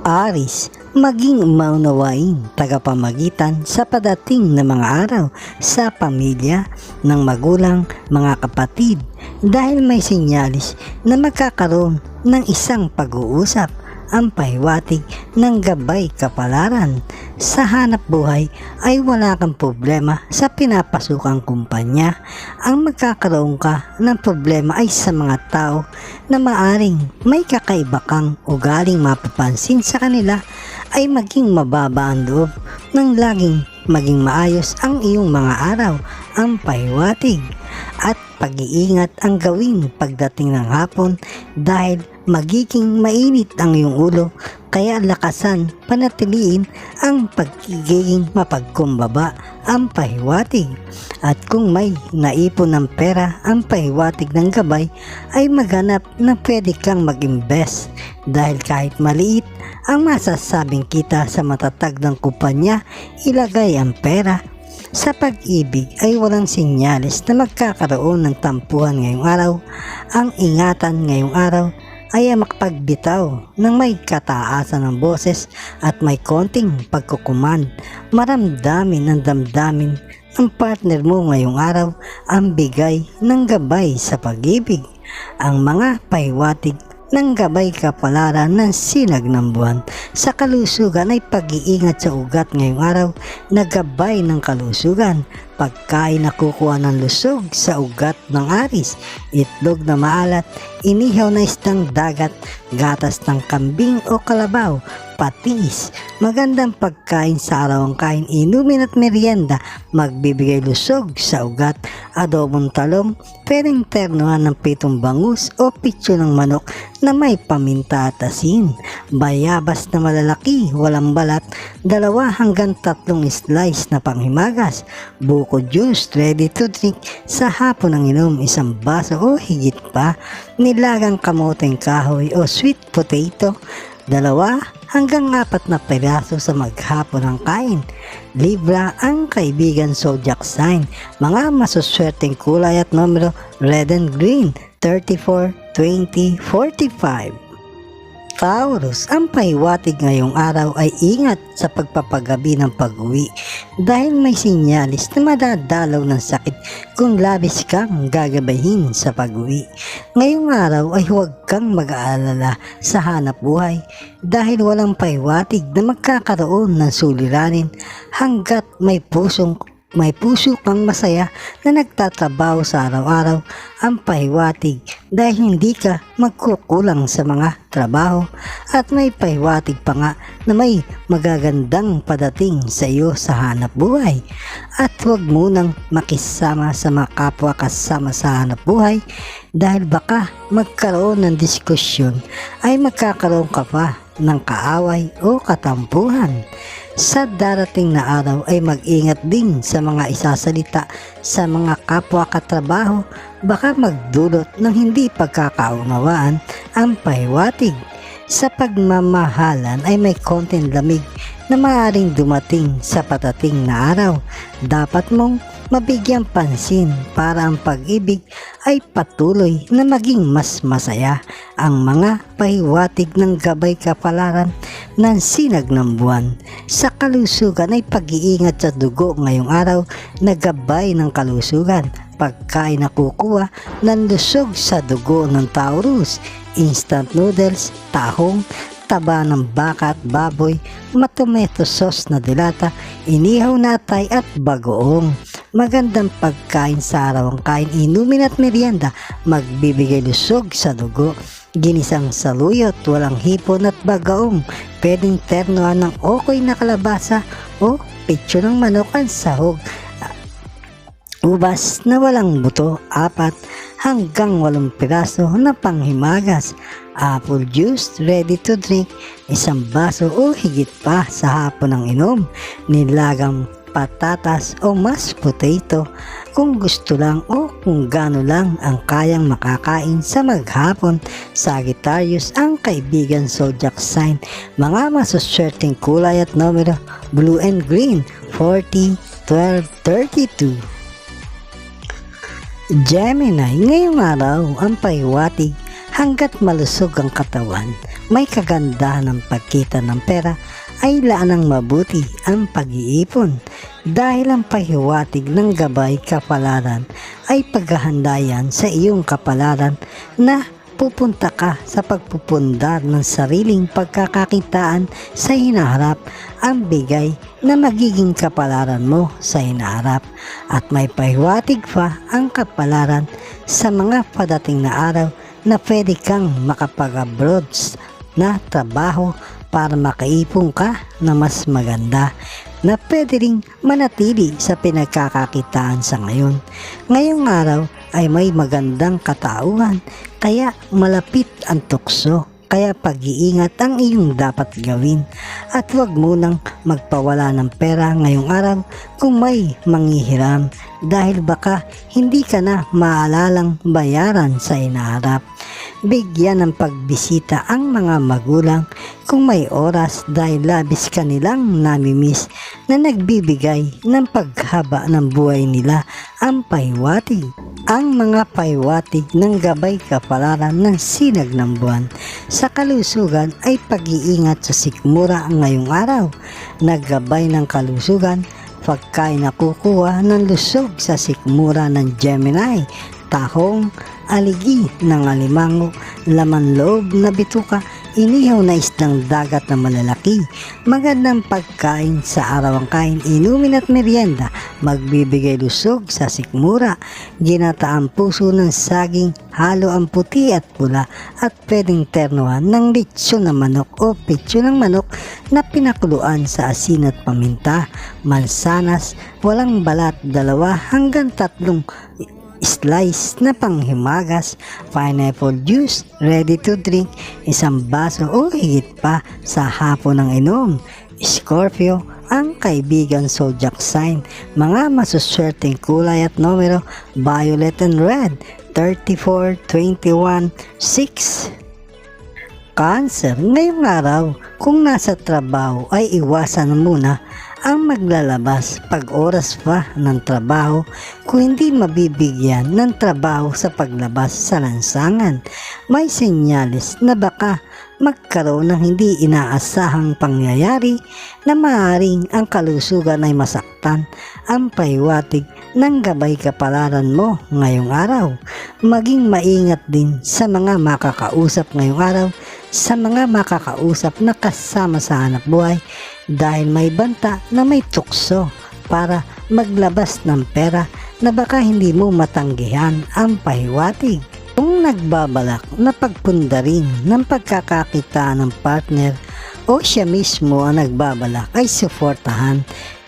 Aris, maging maunawain tagapamagitan sa padating na mga araw sa pamilya ng magulang, mga kapatid, dahil may sinyalis na magkakaroon ng isang pag-uusap ang pahiwatig ng gabay kapalaran. Sa hanap buhay ay wala kang problema sa pinapasukang kumpanya. Ang magkakaroon ka ng problema ay sa mga tao na maaring may kakaiba kang ugaling mapapansin sa kanila, ay maging mababa ang loob ng laging maging maayos ang iyong mga araw. Ang pahiwatig at pag-iingat ang gawin pagdating ng hapon dahil magiging mainit ang iyong ulo, kaya lakasan panatiliin ang pagiging mapagkumbaba. Ang pahiwatig at kung may naipon ng pera, ang pahiwatig ng gabay ay maghanap na pwede kang mag-invest dahil kahit maliit ang masasabing kita sa matatag ng kumpanya, ilagay ang pera. Sa pag-ibig ay walang sinyalis na magkakaroon ng tampuhan ngayong araw. Ang ingatan ngayong araw ay makapagbitaw ng may kataasan ng boses at may konting pagkukuman. Maramdamin ang damdamin ng partner mo ngayong araw ang bigay ng gabay sa pag-ibig. Ang mga pahiwatig ng gabay kapalaran ng sinag ng buwan sa kalusugan ay pag-iingat sa ugat ngayong araw na gabay ng kalusugan. Pagkain na kukuha ng lusog sa ugat ng Aris, itlog na maalat, inihaw na isdang dagat, gatas ng kambing o kalabaw, patis, magandang pagkain sa araw ang kain, inumin at merienda, magbibigay lusog sa ugat, adobong talong, pwedeng ternuhan ng pitong bangus o pitso ng manok na may paminta at asin, bayabas na malalaki, walang balat, 2 hanggang 3 slice na panghimagas, buko juice ready to drink sa hapon ng inom, 1 baso o higit pa, nilagang kamoteng kahoy o sweet potato, 2 hanggang 4 na peraso sa maghapon ng kain. Libra ang kaibigan zodiac sign. Mga masuswerteng kulay at numero red and green, 34, 20, 45. Taurus, ang pahiwatig ngayong araw ay ingat sa pagpapagabi ng pag-uwi dahil may sinyalis na madadalaw ng sakit kung labis kang gagabahin sa pag-uwi. Ngayong araw ay huwag kang mag-aalala sa hanap buhay dahil walang pahiwatig na magkakaroon ng suliranin hanggat may puso kang masaya na nagtatrabaho sa araw-araw. Ang pahiwatig dahil hindi ka magkukulang sa mga trabaho at may pahiwatig pa nga na may magagandang padating sa iyo sa hanap buhay. At huwag munang makisama sa mga kapwa kasama sa hanap buhay dahil baka magkaroon ng diskusyon ay magkakaroon ka pa ng kaaway o katampuhan. Sa darating na araw ay mag-ingat din sa mga isasalita sa mga kapwa katrabaho, baka magdulot ng hindi pagkakaunawaan. Ang pahiwatig sa pagmamahalan ay may konting lamig na maaaring dumating sa patating na araw. Dapat mong mabigyang pansin para ang pag-ibig ay patuloy na maging mas masaya. Ang mga pahiwatig ng gabay kapalaran ng sinag ng buwan sa kalusugan ay pag-iingat sa dugo ngayong araw na gabay ng kalusugan. Pagkain na kukuha ng lusog sa dugo ng Taurus, instant noodles, tahong, taba ng baka at baboy, matomato sauce na dilata, inihaw na atay at bagoong. Magandang pagkain sa araw ang kain, inumin at merienda, magbibigay lusog sa dugo. Ginisang saluyot, walang hipon at bagaong, pwedeng ternuhan ng okoy na kalabasa o pitso ng manok ang sahog. Ubas na walang buto, 4 hanggang 8 piraso na panghimagas. Apple juice ready to drink, 1 baso o higit pa sa hapon ng inom. Nilagang patatas o mashed potato kung gusto lang o kung gaano lang ang kayang makakain sa maghapon. Sagittarius ang kaibigan zodiac sign. Mga masuswerteng kulay at numero blue and green, 40, 12, 32. Gemini, ngayong araw ang pahiwatig hanggat malusog ang katawan, may kagandahan ng pagkita ng pera ay laanang mabuti ang pag-iipon dahil ang pahiwatig ng gabay kapalaran ay paghahanda yan sa iyong kapalaran na pupunta ka sa pagpupundar ng sariling pagkakakitaan sa hinaharap ang bigay na magiging kapalaran mo sa hinaharap at may pahiwatig pa ang kapalaran sa mga padating na araw na pwede kang makapag-abroad na trabaho para makaipon ka na mas maganda na pwede ring manatili sa pinagkakakitaan sa ngayon. Ngayong araw ay may magandang katauhan kaya malapit ang tukso. Kaya pag-iingat ang iyong dapat gawin at huwag munang magpawala ng pera ngayong araw kung may manghihiram dahil baka hindi ka na maalalang bayaran sa hinaharap. Bigyan ng pagbisita ang mga magulang kung may oras dahil labis kanilang namimiss na nagbibigay ng paghaba ng buhay nila ang pahiwatig. Ang mga pahiwatig ng gabay kapalaran ng sinag ng buwan sa kalusugan ay pag-iingat sa sikmura ngayong araw. Naggabay ng kalusugan pagkain na kukuha ng lusog sa sikmura ng Gemini, tahong, aligi ng alimango, laman loob na bituka, inihaw na isdang dagat na malalaki. Magandang pagkain sa araw ang kain, inumin at merienda, magbibigay lusog sa sikmura, ginataang puso ng saging, halo ang puti at pula at pwedeng ternuhan ng litsyon ng manok o pitso ng manok na pinakuluan sa asin at paminta, mansanas, walang balat, 2 hanggang 3 slice na panghimagas, pineapple juice, ready to drink, 1 baso o higit pa sa hapon ng inom. Scorpio, ang kaibigan zodiac sign, mga masuswerteng kulay at numero, violet and red, 34, 21, 6. Cancer, ngayong araw, kung nasa trabaho ay iwasan muna ang maglalabas pag oras pa ng trabaho kung hindi mabibigyan ng trabaho sa paglabas sa lansangan. May senyales na baka magkaroon ng hindi inaasahang pangyayari na maaaring ang kalusugan ay masaktan. Ang pahiwatig ng gabay kapalaran mo ngayong araw. Maging maingat din sa mga makakausap ngayong araw, sa mga makakausap na kasama sa hanap buhay dahil may banta na may tukso para maglabas ng pera na baka hindi mo matanggihan ang pahiwatig. Kung nagbabalak na pagpundarin ng pagkakakita ng partner o siya mismo ang nagbabalak ay suportahan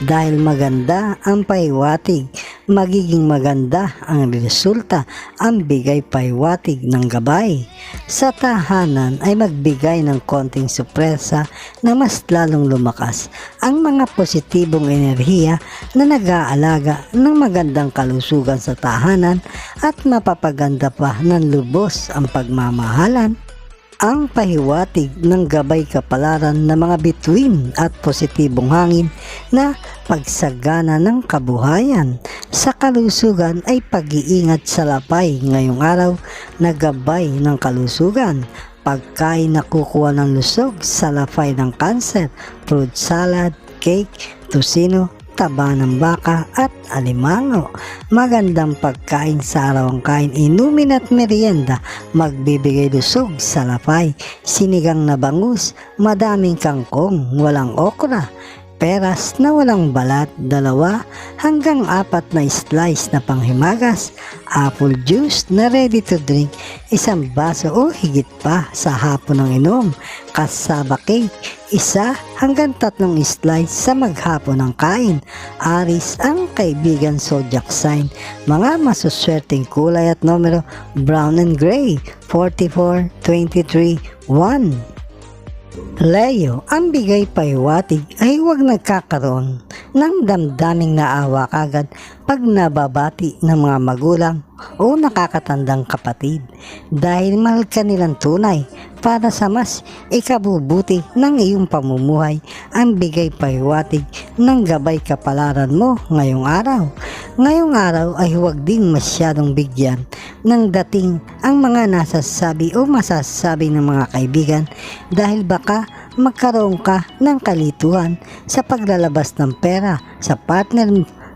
dahil maganda ang pahiwatig, magiging maganda ang resulta, ang bigay pahiwatig ng gabay. Sa tahanan ay magbigay ng konting supresa na mas lalong lumakas ang mga positibong enerhiya na nag-aalaga ng magandang kalusugan sa tahanan at mapapaganda pa ng lubos ang pagmamahalan. Ang pahiwatig ng gabay kapalaran ng mga bituin at positibong hangin na pagsagana ng kabuhayan. Sa kalusugan ay pag-iingat sa lapay ngayong araw na gabay ng kalusugan. Pagkain na kukuha ng lusog sa lapay ng Cancer, fruit salad, cake, tusino, taba ng baka at alimango. Magandang pagkain sa araw ang kain, inumin at merienda, magbibigay lusog sa lapay, sinigang na bangus, madaming kangkong, walang okra, peras na walang balat, 2 hanggang 4 na slice na panghimagas, apple juice na ready to drink, 1 baso o higit pa sa hapon ng inom, kasaba cake, 1 hanggang 3 slice sa maghapon ng kain. Aris, ang kaibigan zodiac sign, mga masuswerteng kulay at numero, brown and gray, 44, 23, 1. Leo, ang bigay pahiwatig ay huwag nagkakaroon ng damdaming naawa kagad pag nababati ng mga magulang o nakakatandang kapatid dahil mahal ka nilang tunay para sa mas ikabubuti ng iyong pamumuhay. Ang bigay pahiwatig ng gabay kapalaran mo ngayong araw. Ngayong araw ay huwag ding masyadong bigyan ng dating ang mga nasasabi o masasabi ng mga kaibigan dahil baka magkaroon ka ng kalituhan sa paglalabas ng pera sa partner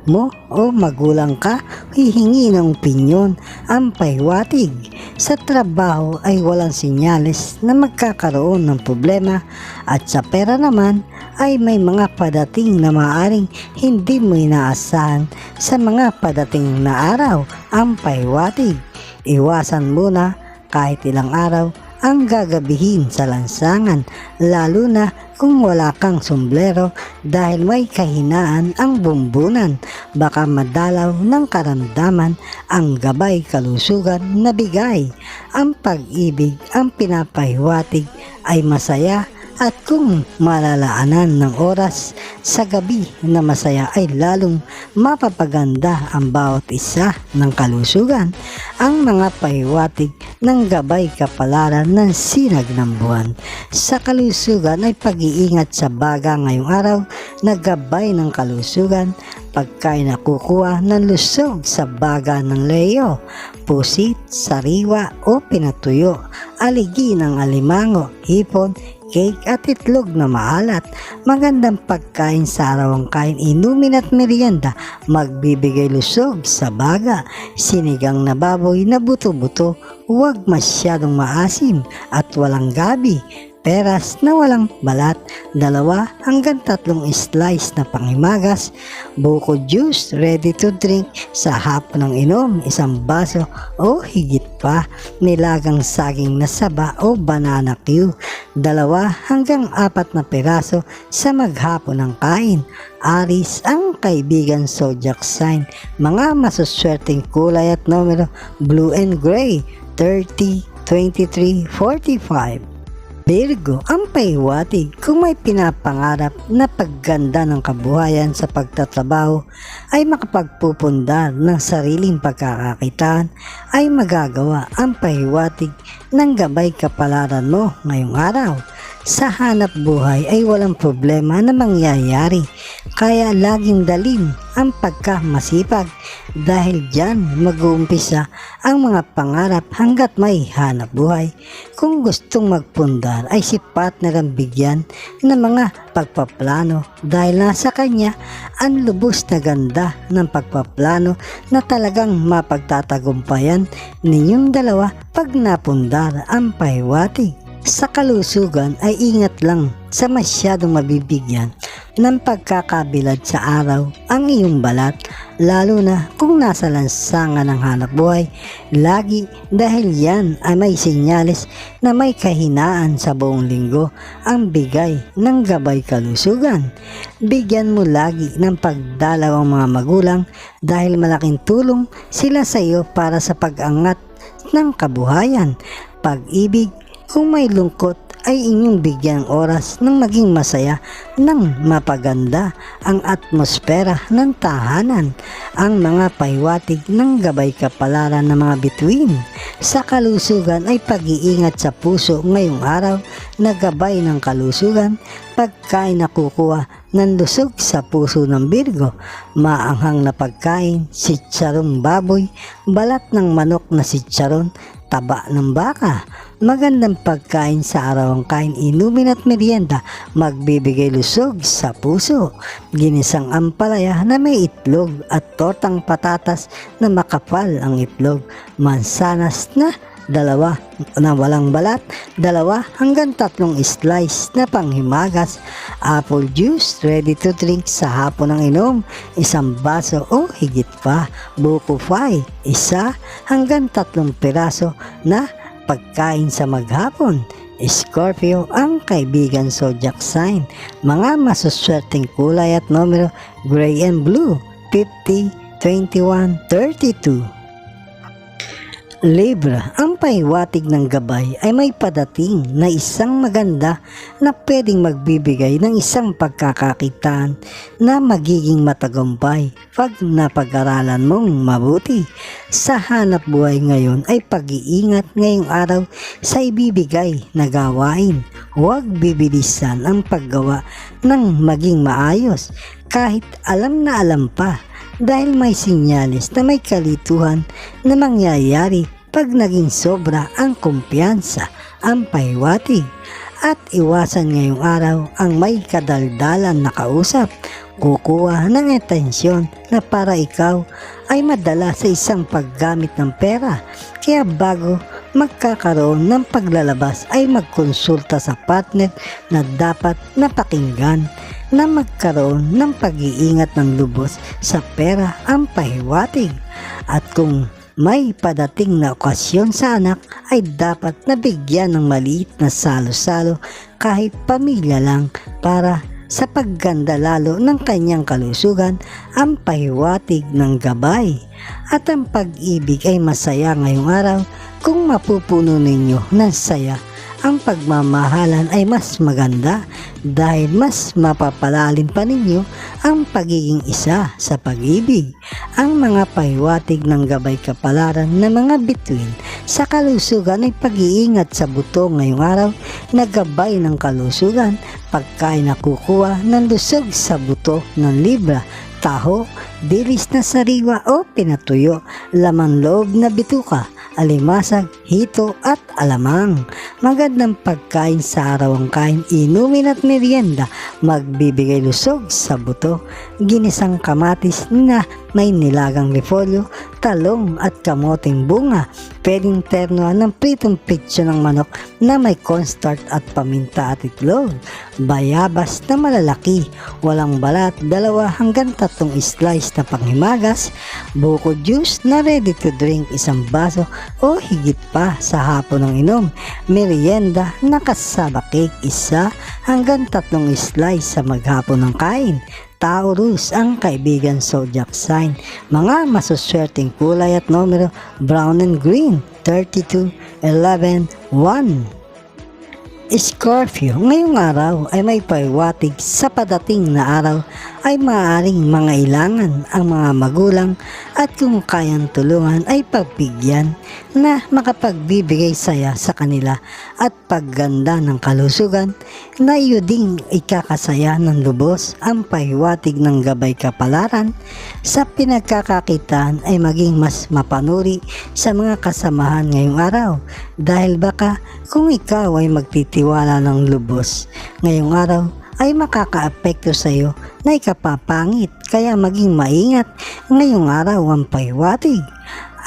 mo o magulang ka, hihingi ng opinyon. Ang pahiwatig sa trabaho ay walang senyales na magkakaroon ng problema at sa pera naman ay may mga padating na maaaring hindi mo inaasahan sa mga padating na araw. Ang pahiwatig, iwasan muna kahit ilang araw ang gagabihin sa lansangan, lalo na kung wala kang sombrero dahil may kahinaan ang bumbunan. Baka madalaw ng karamdaman ang gabay kalusugan na bigay. Ang pag-ibig, ang pinapahiwatig ay masaya at kung malalaanan ng oras sa gabi na masaya ay lalong mapapaganda ang bawat isa ng kalusugan. Ang mga pahiwatig ng gabay kapalaran ng sinag ng buwan sa kalusugan ay pag-iingat sa baga ngayong araw na gabay ng kalusugan. Pagkain na kukuha ng lusog sa baga ng Leo, pusit, sariwa o pinatuyo, aligi ng alimango, hipon, cake at itlog na maalat. Magandang pagkain sa araw ang kain, inumin at merienda, magbibigay lusog sa baga. Sinigang na baboy na buto-buto, huwag masyadong maasim at walang gabi. Peras na walang balat, 2 hanggang 3 slice na panghimagas. Buko juice ready to drink sa hapon ng inom, 1 baso o higit pa. Nilagang saging na saba o banana Q, 2 hanggang 4 na piraso sa maghapon ng kain. Aris ang kaibigan zodiac sign, mga masuswerteng kulay at numero blue and gray, 30, 23, 45. Virgo, ang pahiwatig, kung may pinapangarap na pagganda ng kabuhayan sa pagtatrabaho ay makapagpupundar ng sariling pagkakakitaan ay magagawa. Ang pahiwatig ng gabay kapalaran mo ngayong araw. Sa hanap buhay ay walang problema na mangyayari, kaya laging dalin ang pagkamasipag dahil dyan mag-uumpisa ang mga pangarap hanggat may hanap buhay. Kung gustong magpundar ay si partner ang bigyan ng mga pagpaplano dahil nasa kanya ang lubos na ganda ng pagpaplano na talagang mapagtatagumpayan ninyong dalawa pag napundar. Ang pahiwatig sa kalusugan ay ingat lang sa masyadong mabibigyan ng pagkakabilad sa araw ang iyong balat, lalo na kung nasa lansangan ng hanap buhay lagi dahil yan ay may senyales na may kahinaan sa buong linggo. Ang bigay ng gabay kalusugan, bigyan mo lagi ng pagdalaw ang mga magulang dahil malaking tulong sila sa iyo para sa pag-angat ng kabuhayan. Pag-ibig, kung may lungkot ay inyong bigyan oras ng maging masaya nang mapaganda ang atmosfera ng tahanan. Ang mga pahiwatig ng gabay kapalaran ng mga bituin sa kalusugan ay pag-iingat sa puso ngayong araw na gabay ng kalusugan. Pagkain na kukuha ng lusog sa puso ng Virgo, maanghang na pagkain, sitsarong baboy, balat ng manok na sitsaron, taba ng baka. Magandang pagkain sa araw ang kain, inumin at merienda, magbibigay lusog sa puso. Ginisang ampalaya na may itlog at tortang patatas na makapal ang itlog. Mansanas na 2 na walang balat, 2 hanggang 3 slice na panghimagas. Apple juice ready to drink sa hapon ng inom, 1 baso o higit pa. Buko pie, 1 hanggang 3 piraso na pagkain sa maghapon. Scorpio ang kaibigan zodiac sign, mga masuswerteng kulay at numero gray and blue, 50, 21, 32. Libra, ang pahiwatig ng gabay ay may padating na isang maganda na pwedeng magbibigay ng isang pagkakakitaan na magiging matagumpay pag napag-aralan mong mabuti. Sa hanap buhay ngayon ay pag-iingat ngayong araw sa ibibigay na gawain. Huwag bibilisan ang paggawa ng maging maayos kahit alam na alam pa dahil may sinyalis na may kalituhan na mangyayari pag naging sobra ang kumpiyansa, ang pahiwatig. At iwasan ngayong araw ang may kadaldalan na kausap, kukuha ng atensyon na para ikaw ay madala sa isang paggamit ng pera. Kaya bago magkakaroon ng paglalabas ay magkonsulta sa partner na dapat napakinggan na magkaroon ng pag-iingat ng lubos sa pera ang pahiwatig. At kung may padating na okasyon sa anak ay dapat nabigyan ng maliit na salo-salo kahit pamilya lang para sa pagganda lalo ng kanyang kalusugan ang pahiwatig ng gabay. At ang pag-ibig ay masaya ngayong araw kung mapupuno ninyo ng saya. Ang pagmamahalan ay mas maganda dahil mas mapapalalim pa ninyo ang pagiging isa sa pag-ibig. Ang mga pahiwatig ng gabay kapalaran na mga bituin sa kalusugan ay pag-iingat sa buto ngayong araw na gabay ng kalusugan, pagkain na kukuha ng lusog sa buto ng libra, taho, dilis na sariwa o pinatuyo, laman loob na bituka, alimasag, hito at alamang. Magandang pagkain sa araw ang kain, inumin at merienda, magbibigay lusog sa buto, ginisang kamatis na may nilagang repolyo, talong at kamoting bunga. Pwedeng ternuhan ng pritong pitso ng manok na may cornstarch at paminta at itlog. Bayabas na malalaki, walang balat, 2 hanggang 3 slice na panghimagas. Buko juice na ready to drink, 1 baso o higit pa sa hapon ng inom. Merienda na kasama cake, 1 hanggang 3 slice sa maghapon ng kain. Taurus, ang kaibigan zodiac sign. Mga masuswerteng kulay at numero, brown and green, 32, 11, 1. Scorpio, ngayong araw ay may pahiwatig sa padating na araw ay maaaring mangailangan ang mga magulang at kung kayang tulungan ay pagbigyan na makapagbibigay saya sa kanila at pagganda ng kalusugan na iyo ding ikakasaya ng lubos. Ang pahiwatig ng gabay kapalaran sa pinagkakakitaan ay maging mas mapanuri sa mga kasamahan ngayong araw dahil baka kung ikaw ay magtitiwala ng lubos ngayong araw ay makakaapekto sa iyo na ikapapangit, kaya maging maingat ngayong araw ang pahiwatig.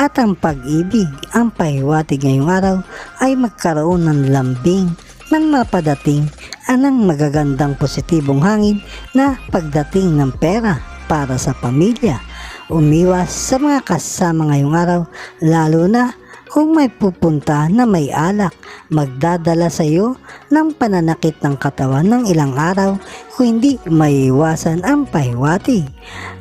At ang pag-ibig, ang pahiwatig ngayong araw ay magkaroon ng lambing ng mapadating anang magagandang positibong hangin na pagdating ng pera para sa pamilya. Umiwas sa mga kasama ngayong araw, lalo na kung may pupunta na may alak, magdadala sa iyo ng pananakit ng katawan ng ilang araw kung hindi maiiwasan ang pahiwatig.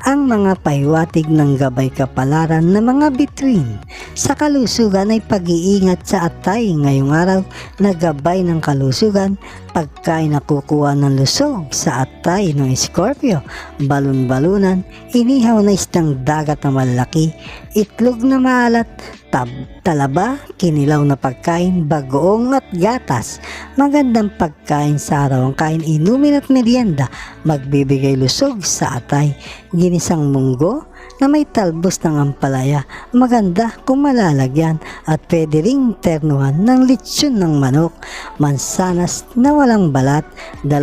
Ang mga pahiwatig ng gabay kapalaran na mga bituin sa kalusugan ay pag-iingat sa atay ngayong araw na gabay ng kalusugan, pagkain na kukuha ng lusog sa atay ng Scorpio, balon-balunan, inihaw na isdang dagat na malaki, itlog na maalat, talaba, kinilaw na pagkain, bagoong at gatas. Magandang pagkain sa araw ang kain, inumin at merienda, magbibigay lusog sa atay. Ginisang munggo na may talbos ng ampalaya, maganda kung malalagyan at pwede ring ternuhan ng lechon ng manok. Mansanas na walang balat, 2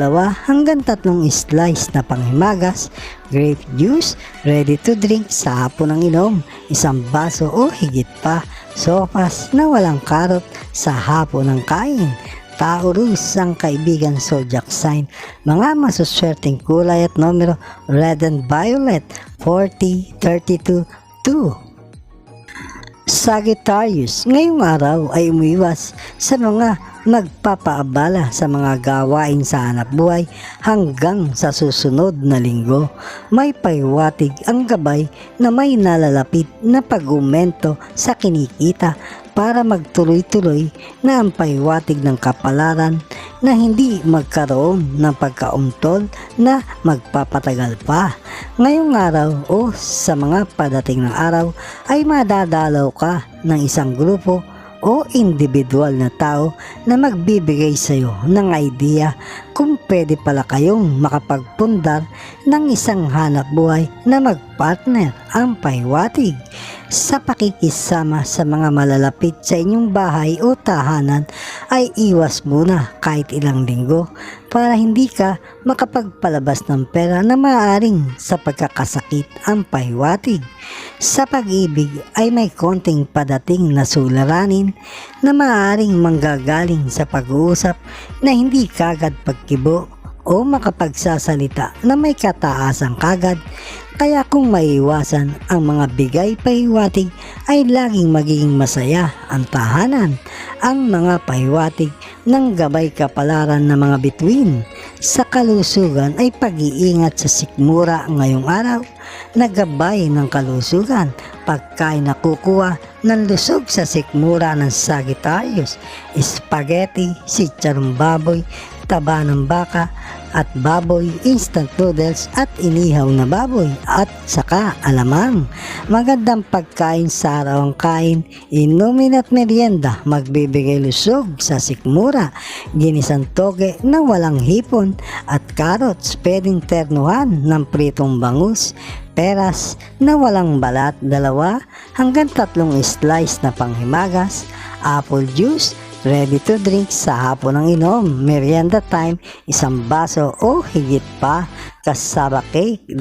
hanggang 3 slice na panghimagas. Grape juice, ready to drink sa hapon ng inom, 1 baso o higit pa. Sopas na walang karot sa hapon ng kain. Taurus, ang kaibigan zodiac sign. Mga masuswerteng kulay at numero, red and violet, 40, 32, 2. Sagittarius, ngayong araw ay umiwas sa mga magpapaabala sa mga gawain sa hanap buhay hanggang sa susunod na linggo. May pahiwatig ang gabay na may nalalapit na pag-umento sa kinikita para magtuloy-tuloy na ang pahiwatig ng kapalaran na hindi magkaroon ng pagkauntol na magpapatagal pa. Ngayong araw o sa mga padating ng araw ay madadalaw ka ng isang grupo o individual na tao na magbibigay sa iyo ng idea kung pwede pala kayong makapagpundar ng isang hanap buhay na magpartner. Ang pahiwatig sa pakikisama sa mga malalapit sa inyong bahay o tahanan ay iwas muna kahit ilang linggo para hindi ka makapagpalabas ng pera na maaaring sa pagkakasakit. Ang pahiwatig sa pag-ibig ay may konting padating na suliranin na maaaring manggagaling sa pag-uusap na hindi kagad pagkibo o makapagsasalita na may kataasan kagad. Kaya kung maiwasan ang mga bigay pahiwatig ay laging magiging masaya ang tahanan. Ang mga pahiwatig ng gabay kapalaran ng mga bituin sa kalusugan ay pag-iingat sa sikmura ngayong araw na gabay ng kalusugan. Pagkain na kukuha ng lusog sa sikmura ng Sagittarius, spaghetti, sitsarong baboy, taba ng baka at baboy, instant noodles at inihaw na baboy at saka alamang. Magandang pagkain sa araw ang kain, inumin at merienda, magbibigay lusog sa sikmura, ginisang toge na walang hipon at carrots, pwedeng ternuhan ng pritong bangus, peras na walang balat, 2 hanggang 3 slice na panghimagas, apple juice, ready to drink sa hapon ng inom, merienda time, 1 baso o higit pa, kasaba cake, 2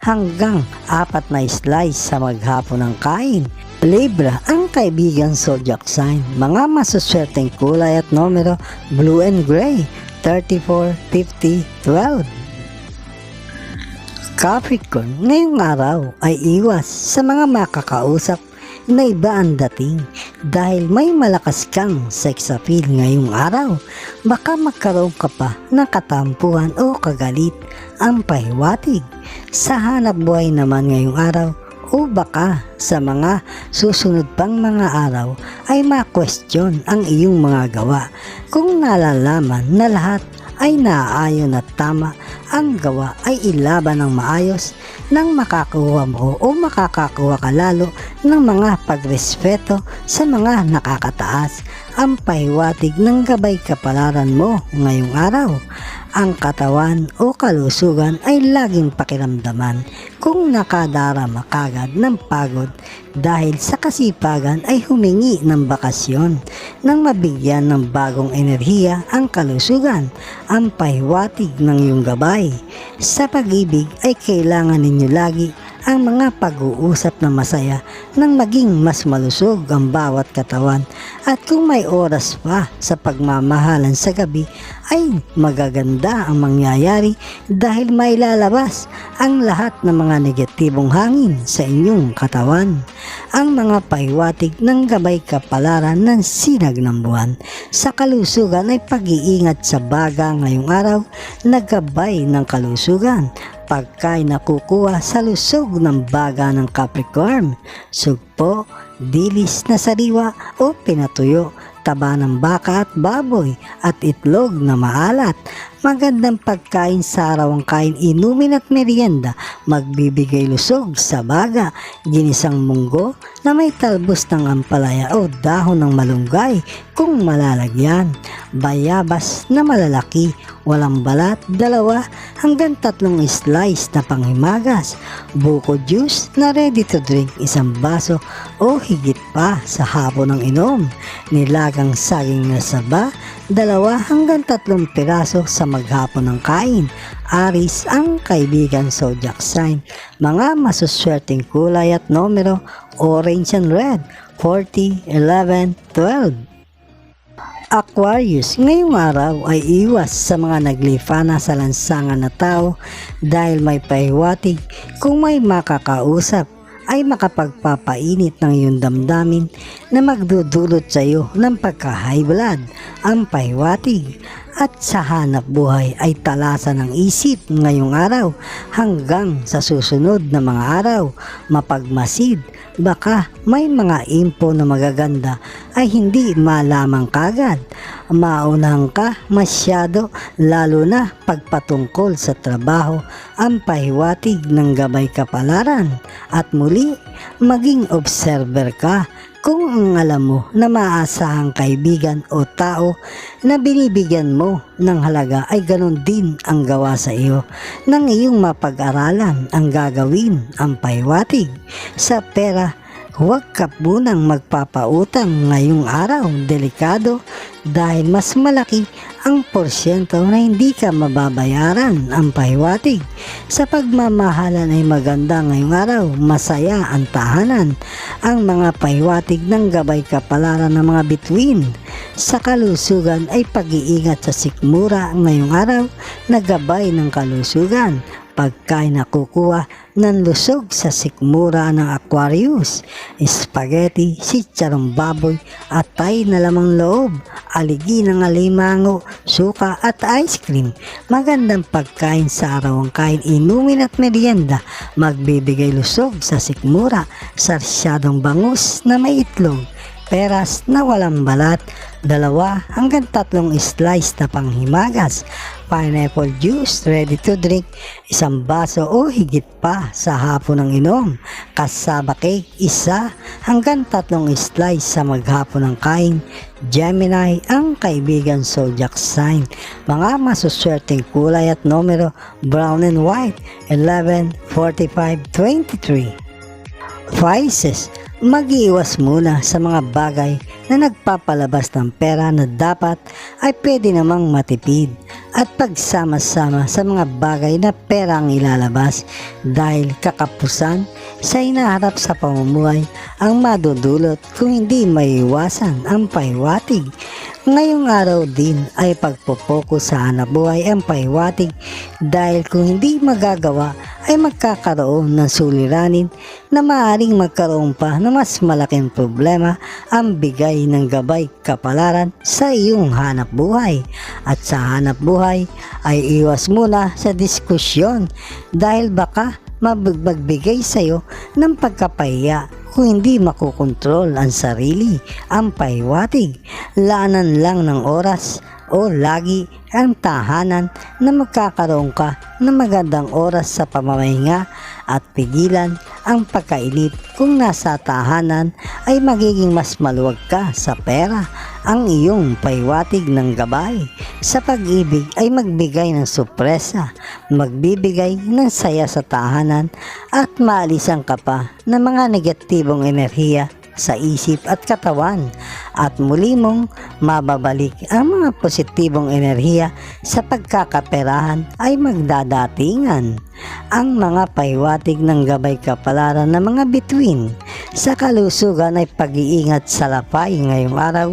hanggang 4 na slice sa maghapon ng kain. Libra, ang kaibigan zodiac sign, mga masuswerteng kulay at numero, blue and gray, 34, 50, 12. Capricorn, ngayong araw ay iwas sa mga makakausap na iba ang dating dahil may malakas kang sex appeal ngayong araw. Baka magkaroon ka pa ng katampuhan o kagalit. Ang pahiwatig sa hanap buhay naman ngayong araw o baka sa mga susunod pang mga araw ay ma-question ang iyong mga gawa. Kung nalalaman na lahat ay naaayon at tama, ang gawa ay ilaban ng maayos nang makakuha mo o makakakuha ka lalo ng mga pagrespeto sa mga nakakataas. Ang pahiwatig ng gabay kapalaran mo ngayong araw, ang katawan o kalusugan ay laging pakiramdaman kung nakadarama kagad ng pagod dahil sa kasipagan ay humingi ng bakasyon nang mabigyan ng bagong enerhiya ang kalusugan. Ang pahiwatig ng iyong gabay sa pag-ibig ay kailangan ninyo lagi ang mga pag-uusap na masaya nang maging mas malusog ang bawat katawan. At kung may oras pa sa pagmamahalan sa gabi ay magaganda ang mangyayari dahil may lalabas ang lahat ng mga negatibong hangin sa inyong katawan. Ang mga pahiwatig ng gabay kapalaran ng sinag ng buwan sa kalusugan ay pag-iingat sa baga ngayong araw na gabay ng kalusugan. Pagkain na kukuha sa lusog ng baga ng Capricorn, sugpo, dilis na sariwa o pinatuyo, taba ng baka at baboy at itlog na maalat. Magandang pagkain sa araw ang kain, inumin at merienda, magbibigay lusog sa baga, ginisang munggo na may talbos ng ampalaya o dahon ng malunggay kung malalagyan, bayabas na malalaki, walang balat, 2 hanggang 3 slice na panghimagas, buko juice na ready to drink, 1 baso o higit pa sa hapon ng inom, nilagang saging na saba, 2 hanggang 3 piraso sa maghapon ng kain. Aries, ang kaibigan zodiac sign, mga masuswerteng kulay at numero, orange and red, 40, 11, 12. Aquarius, ngayong araw ay iwas sa mga naglifana sa lansangan na tao dahil may pahiwatig kung may makakausap ay makapagpapainit ng iyong damdamin na magdudulot sa iyo ng pagka-high blood. Ang pahiwatig at sa hanap buhay ay talasan ng isip ngayong araw hanggang sa susunod na mga araw, mapagmasid. Baka may mga info na magaganda ay hindi malamang kagad. maunahan ka masyado, lalo na pagpatungkol sa trabaho, ang pahiwatig ng gabay kapalaran. At muli, maging observer ka. Kung ang alam mo na maasahang kaibigan o tao na binibigyan mo ng halaga ay ganon din ang gawa sa iyo ng iyong mapag-aralan ang gagawin ang pahiwatig. Sa pera, huwag ka munang magpapautang ngayong araw, delikado dahil mas malaki ang porsyento na hindi ka mababayaran ang pahiwatig. Sa pagmamahalan ay maganda ngayong araw, masaya ang tahanan. Ang mga pahiwatig ng gabay kapalaran ng mga bituin. Sa kalusugan ay pag-iingat sa sikmura ngayong araw na gabay ng kalusugan. Pagkain na kukuha ng lusog sa sikmura ng Aquarius, spaghetti, sitsarong baboy, atay na lamang loob, aligi ng alimango, suka at ice cream. Magandang pagkain sa araw ang kain, inumin at merienda, magbibigay lusog sa sikmura, sarsyadong bangus na may itlog, peras na walang balat, 2 hanggang 3 slice na panghimagas, pineapple juice ready to drink, 1 baso o higit pa sa hapon ng inom, kasaba cake 1 hanggang 3 slice sa maghapon ng kain. Gemini ang kaibigan zodiac sign. Mga masuswerteng kulay at numero, brown and white, 11, 45, 23. Pisces, mag-iwas muna sa mga bagay na nagpapalabas ng pera na dapat ay pwede namang matipid at pagsama-sama sa mga bagay na pera ang ilalabas dahil kakapusan sa inaharap sa pamumuhay ang madudulot kung hindi maiiwasan ang pahiwatig. Ngayong araw din ay pagpopokus sa hanapbuhay ang pahiwatig dahil kung hindi magagawa ay magkakaroon ng suliranin na maaaring magkaroon pa ng mas malaking problema ang bigay ng gabay kapalaran sa iyong hanapbuhay. At sa hanapbuhay ay iwas muna sa diskusyon dahil baka magbigay sa iyo ng pagkapahiya kung hindi makokontrol ang sarili. Ang pahiwatig, laanan lang ng oras o lagi ang tahanan na magkakaroon ka ng magandang oras sa pamamahinga at pigilan ang pagkainip. Kung nasa tahanan ay magiging mas maluwag ka sa pera. Ang iyong pahiwatig ng gabay sa pag-ibig ay magbigay ng sorpresa, magbibigay ng saya sa tahanan at maalisan ka pa ng mga negatibong enerhiya sa isip at katawan at muli mong mababalik ang mga positibong enerhiya sa pagkakaperahan ay magdadatingan. Ang mga pahiwatig ng gabay kapalaran ng mga bituin sa kalusugan ay pag-iingat sa lapay ngayong araw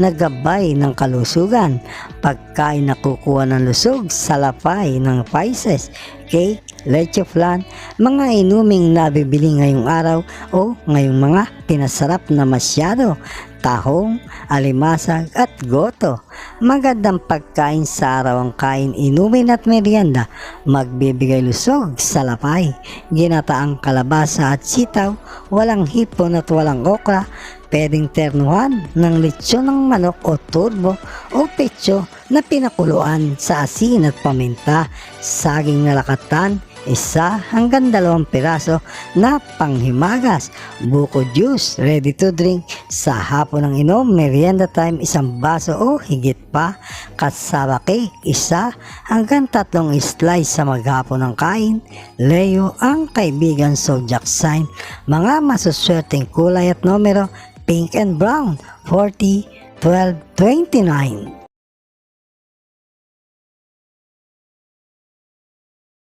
na gabay ng kalusugan, pagkain na kukuha ng lusog sa lapay ng Pisces, cake, leche flan, mga inuming nabibili ngayong araw o ngayong mga pinasarap na masyado, tahong, alimasag at goto. Magandang pagkain sa araw ang kain, inumin at merienda, magbibigay lusog sa lapay, ginataang kalabasa at sitaw, walang hipon at walang okra, pwedeng ternuhan ng lechon ng manok o turbo o pecho na pinakuluan sa asin at paminta, saging na lakatan, 1 hanggang 2 piraso na panghimagas, buko juice ready to drink sa hapon ng inom, merienda time 1 baso o higit pa, kasaba cake 1 hanggang 3 slice sa maghapon ng kain. Leo ang kaibigan zodiac sign. Mga masuswerteng kulay at numero, pink and brown, 40, 12, 29.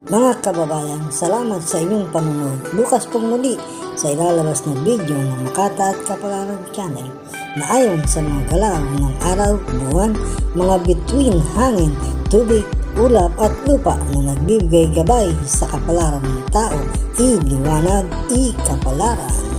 Mga kababayan, salamat sa inyong panonood. Bukas pong muli sa ilalabas na video ng Makata at Kapalaran Channel na ayon sa mga galaw ng araw, buwan, mga bituin, hangin, tubig, ulap at lupa na nagbibigay gabay sa kapalaran ng tao, iliwanag, ikapalaran.